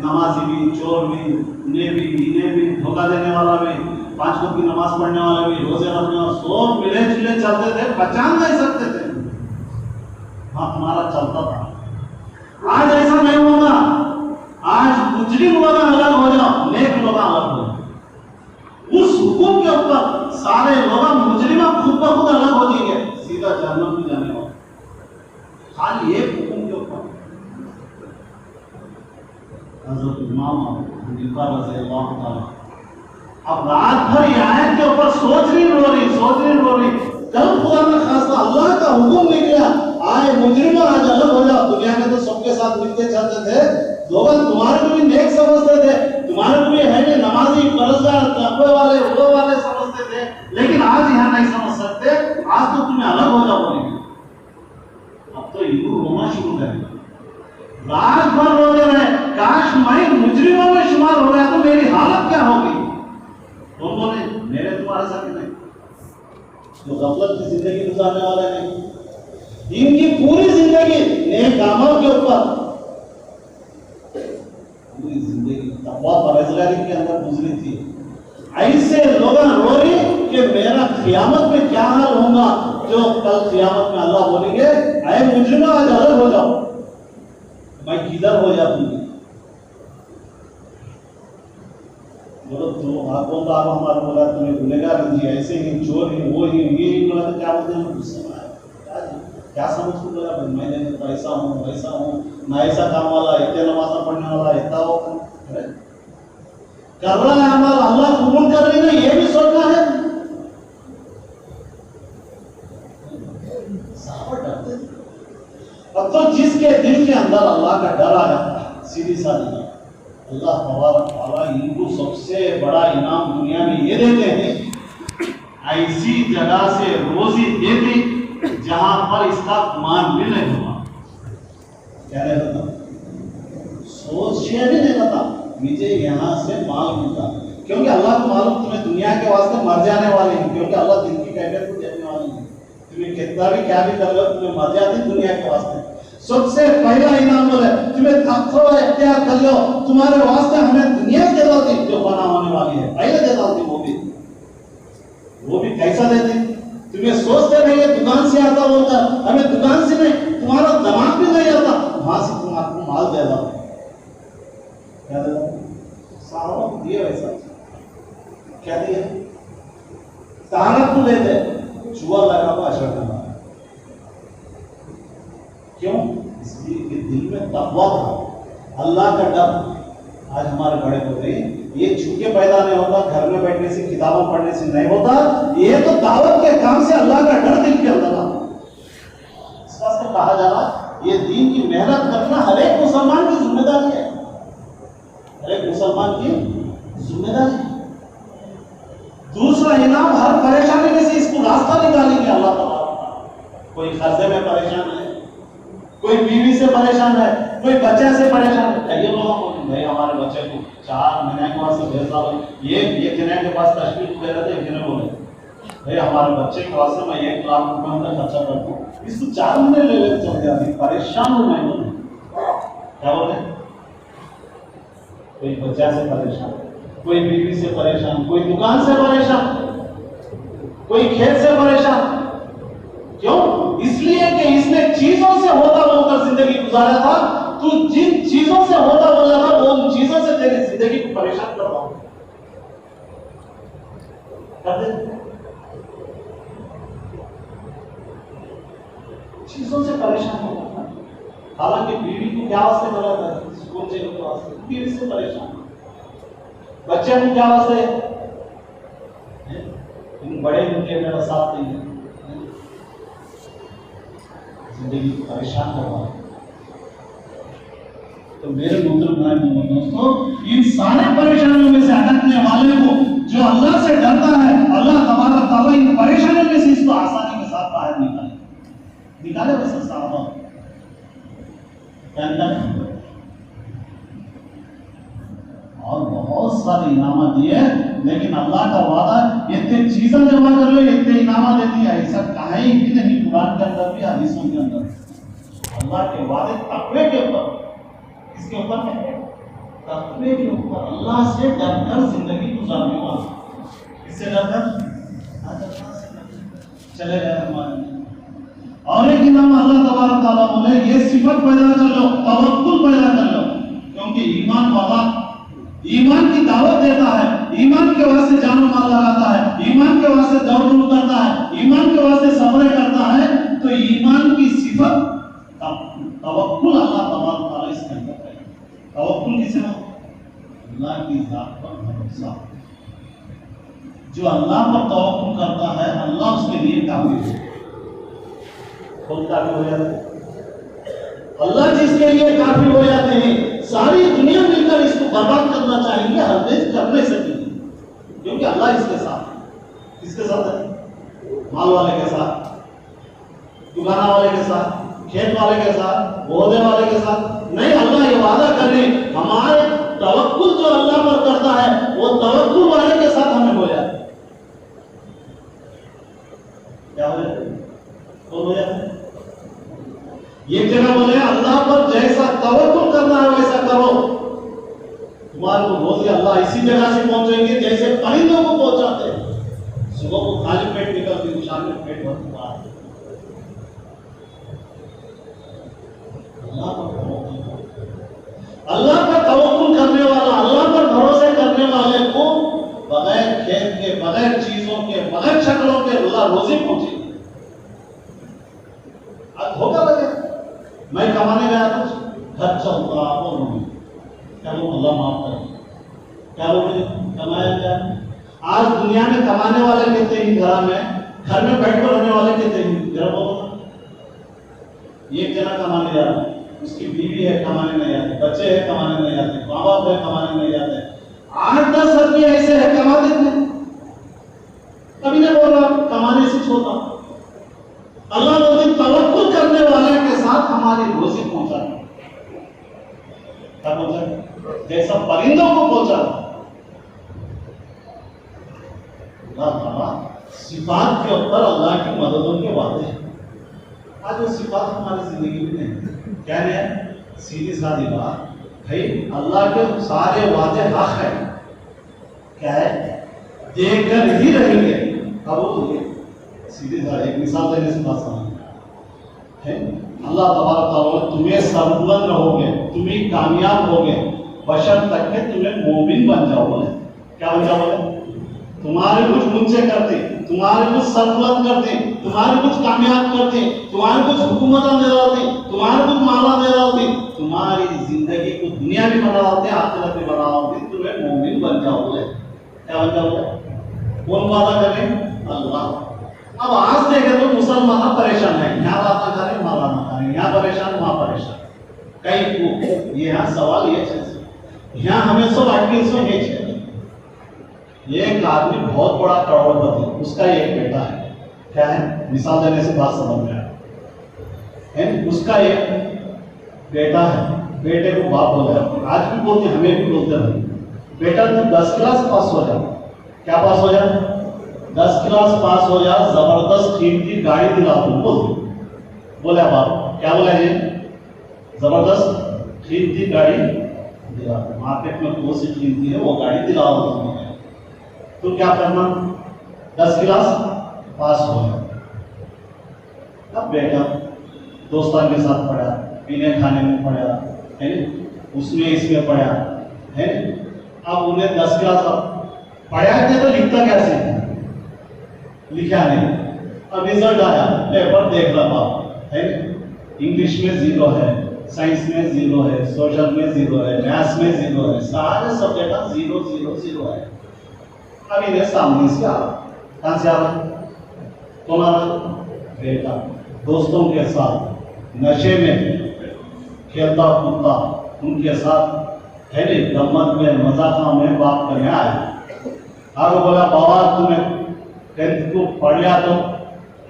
नमाजी भी, चोर भी, इन्हें भी, धोखा देने वाला भी, 5 वक्त की नमाज पढ़ने वाला भी, रोजे रखने वाला, सब मिले जुले चलते थे, पहचान नहीं सकते थे। हाँ, तुम्हारा चलता था। आज ऐसा नहीं होगा। आज मुजरिम लोग अलग हो जाओ, नेक लोग अलग हो जाओ। उस हुक्म के ऊपर सारे लोग मुजरिम खुद ब खुद अलग हो जाएंगे, सीधा जहन्नम में जाने वाले, खाली एक हुक्म के ऊपर। हज़रत इमाम हनीफा रज़ियल्लाहु ताला अब रात भर ये आयत के ऊपर सोच रही रो रही। कल खुदा ने खासा अल्लाह का हुक्म निकला, आए मुजरिम आज अलग हो जाओ। दुनिया में तो सबके साथ मिलते चलते थे, लोग तुम्हारे को भी नेक समझते थे, तुम्हारे को भी है नहीं नमाजी, परहेज़गार, तक़वा वाले, वो वाले समझते थे, लेकिन आज यहाँ नहीं समझ सकते। आज तो तुम्हें अलग हो जाओ बोलेंगे। अब तो इनको रोना शुरू करेंगे, रात भर रोते रहे, काश मैं मुजरिमों में शुमार हो गया तो मेरी हालत क्या होगी। वो बोले मेरे तुम्हारे साथ नहीं, जो गफलत की जिंदगी गुजारने वाले नहीं, इनकी पूरी जिंदगी नेक कामों के ऊपर, पूरी जिंदगी तक़वा परहेज़गारी के अंदर गुजरी थी। ऐसे लोग रो रही कि मेरा क़ियामत में क्या हाल होगा, जो कल क़ियामत में अल्लाह बोलेंगे, अरे मुजरिम आज अलग हो जाओ, मैं किधर हो जाती। बोलो तो आप बोलता आप हमारा बोला तुम्हें गुनहगार जी, ऐसे ही चोर ही, वो ही, ये ही बोला तो क्या बोलते हैं, गुस्से में आया, क्या समझ को बोला, मैं तो ऐसा हूँ वैसा हूँ, मैं ऐसा काम वाला, इतने नमाज़ पढ़ने वाला, इतना हो कर रहा है हमारा, अल्लाह कबूल कर रही है, ये भी सोचना है। अब तो जिसके दिल के अंदर अल्लाह का डर आ जाता है, सीधी साधी बात, अल्लाह तबारक तआला इनको सबसे बड़ा इनाम दुनिया में ये देते हैं, ऐसी जगह से रोजी देते जहां पर इसका मान भी नहीं होगा। क्या रहता सोच शेयर भी नहीं रहता, मुझे यहाँ से माल मिलता, क्योंकि अल्लाह को मालूम तुम्हें दुनिया के वास्ते मर जाने वाले हैं, क्योंकि अल्लाह दिन की कैफियत को देने वाले हैं। तुम्हें कितना भी क्या भी कर लो, तुम्हें मर जाती दुनिया के वास्ते। सबसे पहला इनाम बोले तुम्हें तक़वा इख्तियार कर लो, तुम्हारे वास्ते हमें दुनिया दे देती जो बना होने वाली है, पहले दे देती। वो भी कैसा देती, तुम्हें सोचते रहिए दुकान से आता होगा, हमें दुकान से नहीं, तुम्हारा दिमाग भी नहीं आता, वहां से तुम आपको माल दे दो। क्या दे दो, साहबा को दिए वैसा, क्या दिया, तारक को देते, जुआ लगा हुआ अशर करना। क्यों? इसलिए कि दिल में तक़वा था, अल्लाह का डर। आज हमारे बड़े होते ये छुके पैदा नहीं होता, घर में बैठने से, किताबें पढ़ने से नहीं होता, ये तो दावत के काम से अल्लाह का डर दिल के अंदर आता। इस वास्ते कहा जा रहा ये दीन की मेहनत करना हर एक मुसलमान की जिम्मेदारी है, हर एक मुसलमान की जिम्मेदारी है। दूसरा इनाम, हर परेशानी में से इसको रास्ता निकालेंगे अल्लाह ताला। कोई कर्जे में परेशान है, कोई बीवी से परेशान है, कोई बच्चे से परेशान है, कई लोग भाई हमारे बच्चे को 4 महीने के बाद से भेजा, ये कहने के पास तशरीफ दे रहे थे, कहने बोले भाई हमारे बच्चे के वास्ते मैं 1 लाख रुपए का खर्चा करता हूँ, इसको 4 महीने ले लेते चल गया, परेशान हूँ मैं। बोले क्या बोले, कोई बच्चा से परेशान, कोई बीवी से परेशान, कोई दुकान से परेशान, कोई खेत से परेशान। क्यों? इसलिए कि इसने चीजों से होता बोलकर जिंदगी गुजारा था, तू जिन चीजों से होता बोला था वो उन चीजों से तेरी जिंदगी को परेशान कर रहा हूं। चीजों से परेशान होता था, हालांकि बीवी को क्या वास्ते बोला था, स्कूल चेक के वास्ते, बीवी से परेशान। बच्चे को क्या वास्ते, बड़े उनके मेरा साथ नहीं है, जिंदगी को परेशान करवा। तो मेरे दोस्तों, इन सारे परेशानियों में से हटने वाले को, जो अल्लाह से डरता है, अल्लाह तबारक तआला इन परेशानियों में से इसको आसानी के साथ बाहर निकाले वैसे साहब और बहुत सारे इनाम दिए। लेकिन अल्लाह का वादा, इतने चीजें जमा कर लो, इतने इनाम दे दिया, ऐसा कहीं भी नहीं कुरान के अंदर भी हदीसों के अंदर। अल्लाह के वादे तकवे के ऊपर, इसके ऊपर है तकवे के ऊपर, अल्लाह से डरकर जिंदगी गुजारने वाला, इससे डरकर चले गए हमारे। और एक इनाम अल्लाह तबारक तआला बोले, ये सिफत पैदा कर लो, तवक्कुल पैदा कर लो, क्योंकि ईमान वाला ईमान की दावत देता है, ईमान के वास्ते जानो माल लगाता है, ईमान के वास्ते दौड़ करता है, ईमान के वास्ते सब्र करता है, तो ईमान की सिफत तवक्कुल अल्लाह तबारक तआला इसके अंदर है। तवक्कुल किसे हो? अल्लाह की जात पर भरोसा। जो अल्लाह पर तवक्कुल करता है, अल्लाह उसके लिए काफी है, खुद काफी हो जाता है। अल्लाह जिसके लिए काफी हो जाते हैं, सारी दुनिया मिलकर इसको बर्बाद करना चाहेंगे, हरगिज़ कर नहीं सकेंगे, क्योंकि अल्लाह इसके साथ है। किसके साथ है? माल वाले के साथ, दुकाना वाले के साथ, खेत वाले के साथ, ओहदे वाले के साथ नहीं। अल्लाह ये वादा करे, हमारे तवक्कुल जो अल्लाह पर करता है, वो तवक्कुल वाले के साथ हमें हो जाए। क्या हो जाए? तो हो जाए। एक जगह बोले, अल्लाह पर जैसा तवक्कुल करना है वैसा करो, तुम्हारे को रोज अल्लाह इसी जगह से पहुंचेंगे जैसे परिंदों को पहुंचाते हैं। सुबह को खाली पेट निकलती, शाम में पेट भरता है। अल्लाह पर तवक्कुल करने वाला, अल्लाह पर भरोसे करने वाले को बगैर खेत के, बगैर चीजों के, बगैर शक्लों के अल्लाह रोजी पहुंचे। आज धोखा लगे, मैं कमाने गया था, घर चलता क्या लोग अल्लाह माफ करे, क्या लोग कमाया क्या? आज दुनिया में कमाने वाले कितने ही घर में बैठ कर रहने वाले कितने ही घर बोलो। एक जना कमाने जा रहा है, उसकी बीवी है कमाने नहीं आती, बच्चे हैं कमाने नहीं आते, माँ बाप है कमाने नहीं आते, 8-10 आदमी ऐसे है कमा देते हैं। कभी नहीं बोल रहा कमाने से छोड़ता। अल्लाह बोलते तवक्कुल करने वाले के साथ हमारी रोजी पहुंचा, क्या पहुंचा? जैसा परिंदों को पहुंचा। अल्लाह ताला सिफात के ऊपर अल्लाह की मददों के वादे हैं। आज वो सिफात हमारी जिंदगी में नहीं। क्या है? सीधी सादी बात भाई, अल्लाह के सारे वादे हक है। क्या है? देकर ही रहेंगे। अब सीधी सादी एक मिसाल देने से बात समझ है। अल्लाह तबारक तआला तुम्हें सरबुलंद रहोगे, तुम्हें कामयाब होगे, बशर्ते कि तुम्हें मोमिन बन जाओ। बोले क्या बन जाओ? बोले तुम्हारे कुछ मुझसे करते, तुम्हारे कुछ सरबुलंद करते, तुम्हारे कुछ कामयाब करते, तुम्हारे कुछ हुकूमत दे डालते, तुम्हारे कुछ माला दे डालते, तुम्हारी जिंदगी को दुनिया भी बना डालते, आखिरत भी बना डालते, तुम्हें मोमिन बन जाओ। बोले क्या बन जाओ? कौन वादा करे? अल्लाह। अब आज देखे तो मुसलमान परेशान है, यहाँ बात ना करें, वहां बात ना करें, यहाँ परेशान, वहां परेशान, कहीं को ये यहाँ सवाल ये चीज, यहाँ हमें सब आदमी से ये चाहिए। एक आदमी बहुत बड़ा करोड़पति, उसका एक बेटा है। क्या है? मिसाल देने से बात समझ में आए। उसका एक बेटा है, बेटे को बाप बोल रहा, आज भी बोलते, हमें भी बोलते हैं, बेटा तू 10 क्लास पास हो जा। क्या पास हो जा? 10 क्लास पास हो जा, जबरदस्त कीमती गाड़ी दिला दूं। बोले बाप, क्या बोला ये? जबरदस्त कीमती गाड़ी दिला, मार्केट में कौन सी कीमती है वो गाड़ी दिला दो। तो क्या करना? 10 क्लास पास हो गया। अब बेटा दोस्तों के साथ पढ़ा, पीने खाने में पढ़ा है, उसमें इसमें पढ़ा है। अब उन्हें 10 क्लास पढ़ा थे तो लिखता कैसे? लिखा नहीं। अब रिजल्ट आया, पेपर देख रहा बाप है, इंग्लिश में 0 है, साइंस में 0 है, सोशल में 0 है, मैथ्स में 0 है, सारे सब्जेक्ट का 0 0 0 है। अब इन्हें सामने से आ रहा, कहां से आ रहा? तुम्हारा बेटा दोस्तों के साथ नशे में खेलता कूदता उनके साथ है नहीं, गम्मत में मजाक में बात करने आया। आगे बोला बाबा तुम्हें 10th को पढ़ लिया तो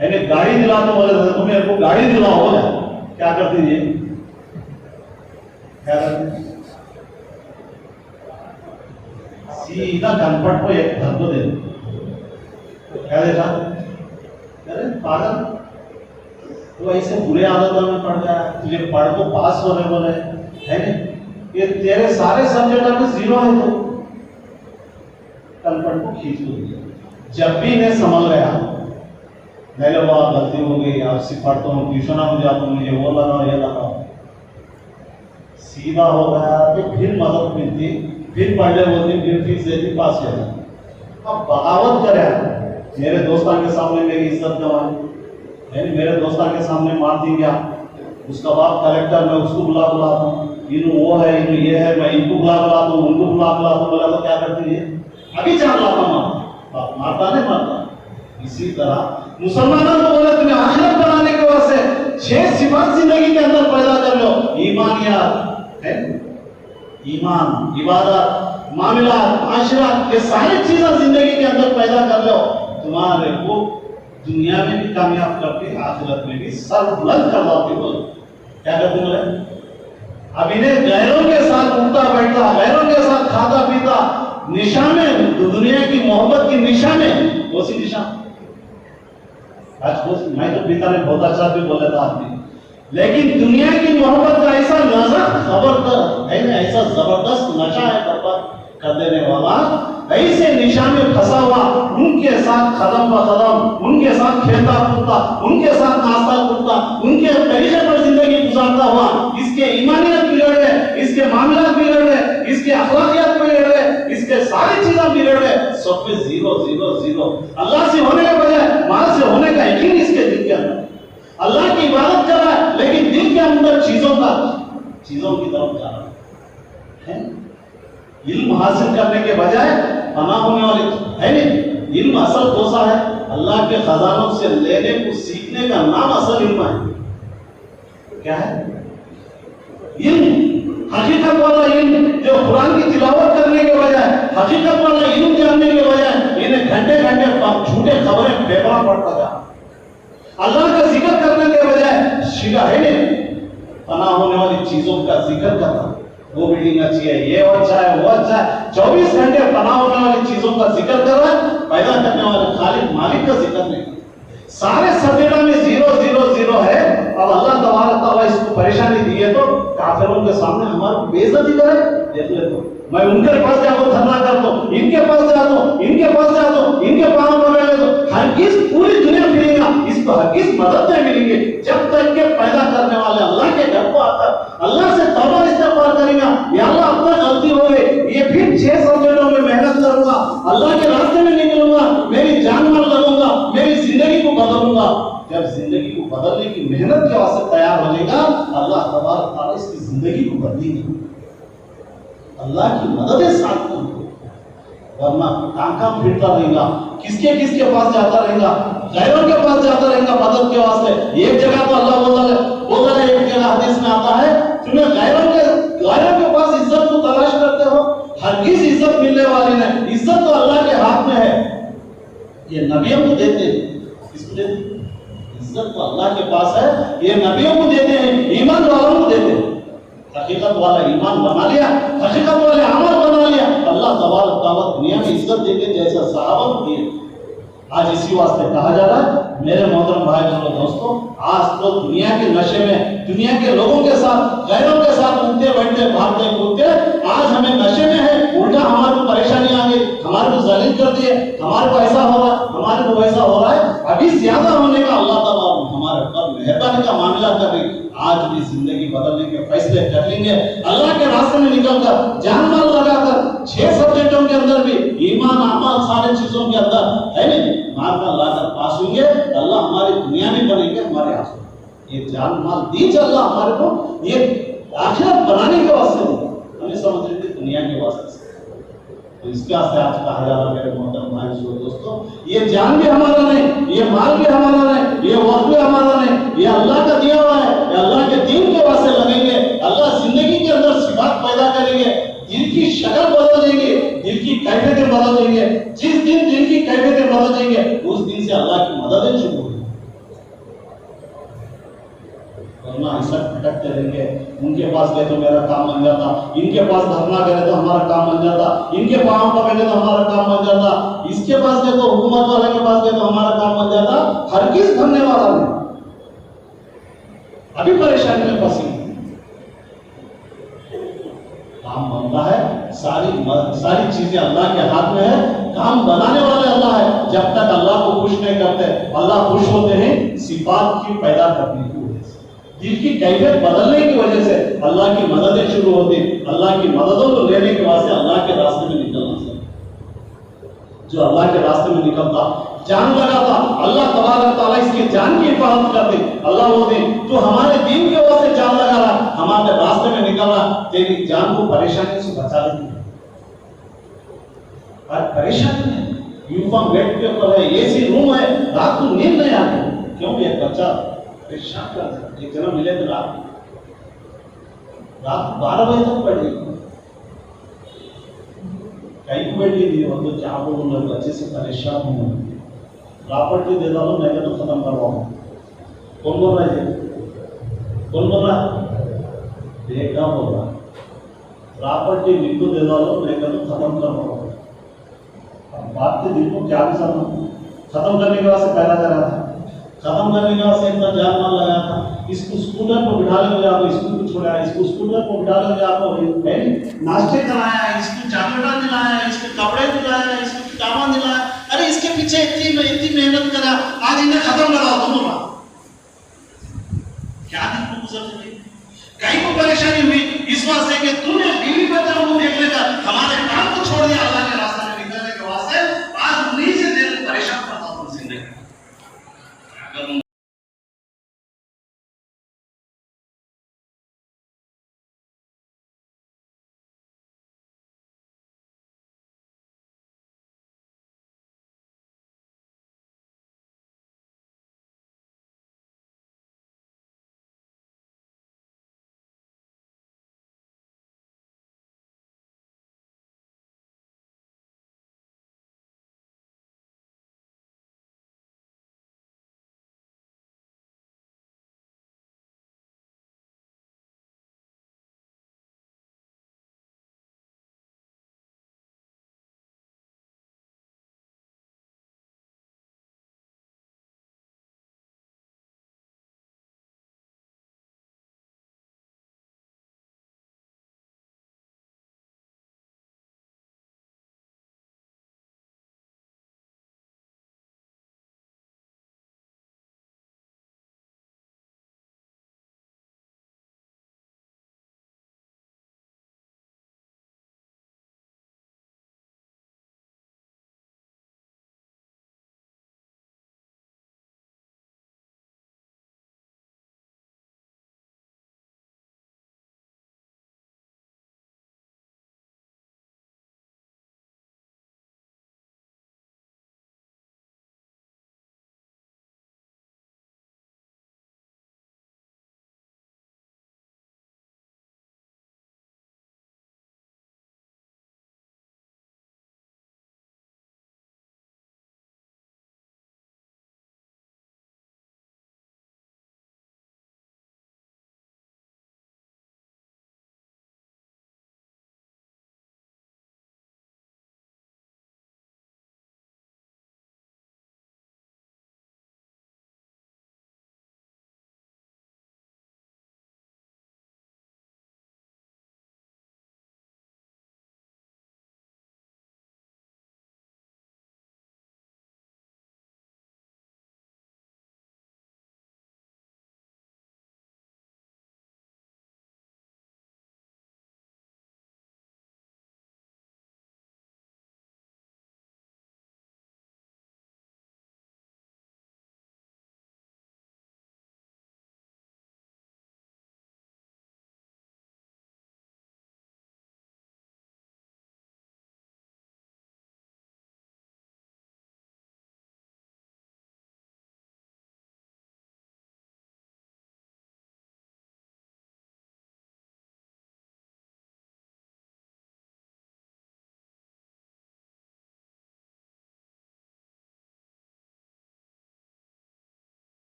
है नहीं, गाड़ी दिला तो बोले तुम्हें मेरे को गाड़ी दिलाओ, बोला क्या करती थी? क्या करती? सीधा कनपट को एक घर को दे दो। क्या देता? अरे पागल, तो ऐसे बुरे आदतों में पड़ गया, तुझे पढ़ को पास होने बोले है नहीं, ये तेरे सारे सब्जेक्ट में 0 है, तो कनपट को खींच दो। जब भी इन्हें समझ गया नहीं लो बहुत गलती हो गई, आपसे पढ़ता हूँ ट्यूशन में जाता हूँ, मुझे वो लगाओ ये लगाओ, सीधा हो गया तो फिर मदद मिलती, फिर पढ़ने बोलती, फिर फीस देती, पास हो जाता। अब बगावत करे, मेरे दोस्तों के सामने मेरी इज्जत गंवाई, मेरे दोस्तों के सामने मार दी गया, उसका बाप कलेक्टर, मैं उसको बुला बुलाता हूँ, इन वो है इन ये है, मैं इनको बुला बुलाता हूँ, उनको बुला बुलाता हूँ, बोला तो क्या करती है? अभी जान लाता हूँ, मारता नहीं मारता। इसी तरह मुसलमानों को बोले तुम्हें आखिरत बनाने के वास्ते 6 सिफात जिंदगी के अंदर पैदा कर लो, ईमानियात है, ईमान, इबादत, मामलात, आशिरात, ये सारी चीजें जिंदगी के अंदर पैदा कर लो, तुम्हारे को दुनिया में भी कामयाब करके आखिरत में भी सर बुलंद कर लाते। बोलो क्या करते बोले? अब इन्हें गैरों के साथ उठता बैठता, गैरों के साथ खाता पीता, निशा में, दुनिया की मोहब्बत की निशा में, कौन सी निशा? आज मैं तो पिता ने बहुत अच्छा भी बोला था आपने, लेकिन दुनिया की मोहब्बत का ऐसा नशा जबरदस्त है ना, ऐसा जबरदस्त नशा है बर्बाद कर देने वाला, ऐसे निशा में फंसा हुआ, उनके साथ कदम ब कदम, उनके साथ खेलता कूदता, उनके साथ नाचता कूदता, उनके तरीके पर जिंदगी गुजारता हुआ, इसके ईमानियत बिगड़ गए, इसके मामलात बिगड़ गए, इसके अखलाकियात बिगड़ गए, इसके सारी चीजें बिगड़ गए, सब पे 0 0 0। अल्लाह से होने के बजाय माल से होने का यकीन इसके दिल के अंदर, अल्लाह की इबादत कर रहा है लेकिन दिल के अंदर चीजों की तरफ जा रहा है। इल्म हासिल करने के बजाय पनाह होने वाली है नहीं, इल्म असल कोसा है, अल्लाह के खजानों से लेने को सीखने का नाम असल इल्म है। क्या है? इल्म, हकीकत वाला इल्म, जो कुरान की तिलावत करने के बजाय, हकीकत वाला इल्म जानने के बजाय इन्हें घंटे घंटे झूठे खबरें पेपर पढ़ता जा, अल्लाह का जिक्र करने के बजाय शिगा है नहीं, पनाह होने वाली चीजों का जिक्र करना, वो बिल्डिंग अच्छी है, ये अच्छा है, वो अच्छा है, 24 घंटे पनाह होने वाली चीजों का जिक्र कर रहा है, पैदा करने वाले खालिक मालिक का जिक्र नहीं। सारे सब्जेक्टों में 0 0 0 है। अब अल्लाह तबारक तआला इसको परेशानी दी है तो काफिरों के सामने हमारी बेइज्जती करे, देख ले तो मैं उनके पास जाता हूं, धरना करता हूं, इनके पास जाता हूं, इनके पास जाता हूं, इनके पांव पकड़ लेता हूं, हरगिज़ पूरी दुनिया फिरेगा, इसको हरगिज़ मदद नहीं मिलेगी जब तक के पैदा करने वाले अल्लाह के घर को आकर अल्लाह से तौबा इस्तिग़फ़ार करेगा, या अल्लाह अब तक गलती हो गई, ये फिर 6 सब्जेक्टों में मेहनत करूंगा, अल्लाह के रास्ते में निकलूंगा, मेरी जान माल लगूंगा, मेरी जिंदगी को बदलूंगा। जब जिंदगी को बदलने की मेहनत के वास्ते तैयार हो जाएगा, अल्लाह तबारक तआला इसकी जिंदगी को बदलेगा, अल्लाह की मदद साथ में, वरना कांका फिरता रहेगा, किसके पास जाता रहेगा, गैरों के पास जाता रहेगा मदद के वास्ते। एक जगह तो अल्लाह बोलता है, एक जगह हदीस में आता है, तुम्हें गैरों के पास इज्जत को तलाश करते हो, हरगिज़ इज्जत मिलने वाली नहीं, इज्जत तो अल्लाह के हाथ में है। ये नबियों को देते हैं, किसको देते हैं? इज्जत तो अल्लाह के पास है, ये नबियों को देते हैं, ईमान वालों को देते हैं। हकीकत वाला ईमान बना लिया, हकीकत वाले अमल बना लिया, अल्लाह तबारक तआला दुनिया में इज्जत देते जैसा सहाबा को दिए। आज इसी वास्ते कहा जा रहा है मेरे मोहतरम भाई और दोस्तों, आज तो दुनिया के नशे में, दुनिया के लोगों के साथ, गैरों के साथ उठते बैठते भागते कूदते, आज हमें नशे में है, उल्टा हमारे को परेशानी आ गई, हमारे को जलील कर दिए, हमारे को ऐसा हो रहा है, हमारे को वैसा हो रहा है। अभी ज्यादा होने का अल्लाह ताला हमारे पर मेहरबानी का मामला कर रही, आज भी जिंदगी बदलने के फैसले कर लेंगे, अल्लाह के रास्ते में निकलकर जान माल लगाकर 6 सब्जेक्टों के अंदर भी ईमान अमल सारे चीजों के अंदर है नहीं, मार लाकर पास होंगे, अल्लाह हमारी दुनिया में बनेंगे, हमारे हाथ में ये जान माल दी अल्लाह हमारे को, ये आखिरत बनाने के वास्ते नहीं, हमें समझ रही थी दुनिया के वास्ते। तो इसके वास्ते आज कहा जा रहा मेरे मोहतरम भाई दोस्तों, ये जान भी हमारा नहीं, ये माल भी हमारा नहीं, ये वक्त भी हमारा नहीं, ये अल्लाह का दिया हुआ है। ये अल्लाह के दीन के वास्ते लगेंगे, अल्लाह जिंदगी के अंदर सिफात पैदा करेंगे, दिल की शक्ल बदल देंगे, दिल की कैफियतें बदल देंगे। जिस दिन दिल की कैफियतें बदल देंगे उस दिन से अल्लाह की मददें शुरू होंगी। वरना ऐसा भटकते रहेंगे, उनके पास गए तो मेरा काम बन जाता, इनके पास धरना करे तो हमारा काम बन जाता, इनके पाँव पकड़े तो हमारा काम बन जाता, इसके पास गए तो हुकूमत वाले के पास गए तो हमारा काम बन जाता। हर किस धरने वाला नहीं, अभी परेशानी में फंसी। काम बनता है, सारी चीजें अल्लाह के हाथ में है, काम बनाने वाले अल्लाह है। जब तक अल्लाह को खुश नहीं करते, अल्लाह खुश होते हैं सिफात की पैदा करने की वजह से, दिल की कैफियत बदलने की वजह से अल्लाह की मददें शुरू होती। अल्लाह की मददों को लेने के वास्ते अल्लाह के रास्ते में निकलना चाहिए। जो अल्लाह के रास्ते में निकलता, जान लगाता, अल्लाह तबारक तआला इसकी जान की हिफाजत करते। अल्लाह बोलते तो हमारे दीन के वास्ते जान लगा रहा, हमारे रास्ते में निकल रहा, तेरी जान को परेशानी से बचा लेती है। और परेशानी है, यूनिफॉर्म बेड के ऊपर है, एसी रूम है, रात को नींद नहीं आती। क्यों? एक बच्चा परेशान कर रहा है। एक जना मिले तो रात 12 बजे तक पढ़ी, कहीं को बैठ गई तो क्या बोलूँ, बच्चे से परेशान हूँ, प्रॉपर्टी दे दो मैं तो खत्म करवाऊँ। कौन बोल रहा है? कौन बोल रहा है? बेटा बोल रहा, प्रॉपर्टी लिख दे दो मैं तो खत्म करवाऊँ। बात के दिल को क्या भी समझ, खत्म करने के बाद से पैदा करा था, खत्म करने के बाद से इतना जान माल लगाया था। इसको स्कूटर पर बिठा ले आपको, स्कूल को छोड़ा, इसको स्कूटर पर बिठा ले आपको नाश्ते कराया, इसको चॉकलेटा दिलाया, इसको कपड़े दिलाया, इसको किताबें दिलाया। अरे इसके पीछे इतनी मेहनत करा, आज इन्हें खत्म करा तुम बोला क्या दिन को गुजर गई, कहीं को परेशानी हुई इस वास्ते कि तूने बीवी बच्चों को देख लेकर हमारे काम को छोड़ दिया अल्लाह के रास्ते